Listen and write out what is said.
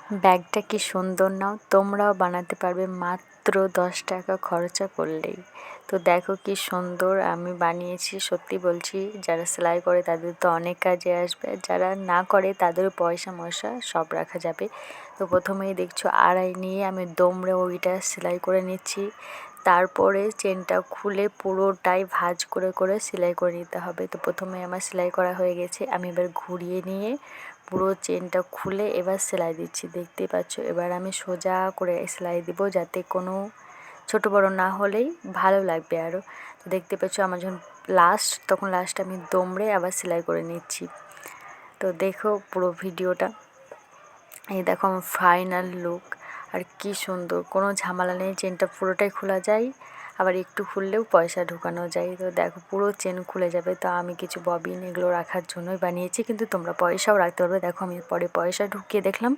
ব্যাগটা কি সুন্দর নাও, তোমরাও বানাতে পারবে মাত্র 10 টাকা খরচা করলেই। তো দেখো কি সুন্দর আমি বানিয়েছি, সত্যি বলছি যারা সেলাই করে তাদের তো অনেক কাজে আসবে, যারা না করে তাদেরও পয়সা ময়সা সব রাখা যাবে। তো প্রথমেই দেখছো আড়াই নিয়ে আমি দমড়ে ওইটা সেলাই করে নিচ্ছি, তারপরে চেনটা খুলে পুরোটাই ভাঁজ করে করে সেলাই করে নিতে হবে। তো প্রথমে আমার সেলাই করা হয়ে গেছে, আমি এবার ঘুরিয়ে নিয়ে পুরো চেনটা খুলে এবার সেলাই দিচ্ছি। দেখতেই পাচ্ছ এবার আমি সোজা করে সেলাই দিব, যাতে কোনো ছোট বড় না হলেই ভালো লাগবে আরও। তো দেখতে পাচ্ছ আমার যখন তখন লাস্ট আমি দমড়ে আবার সেলাই করে নিচ্ছি। তো দেখো পুরো ভিডিওটা, এই দেখো আমার ফাইনাল লুক। আর কি সুন্দর, কোনো ঝামেলা নেই, চেনটা পুরোটাই খোলা যায়, আবার একটু খুললেও পয়সা ঢোকানো যায়। তো দেখো পুরো চেন খুলে যাবে। তো আমি কিছু ববিন এগুলো রাখার জন্যই বানিয়েছি, কিন্তু তোমরা পয়সাও রাখতে পারবে। দেখো আমি পরে পয়সা ঢুকিয়ে দেখলাম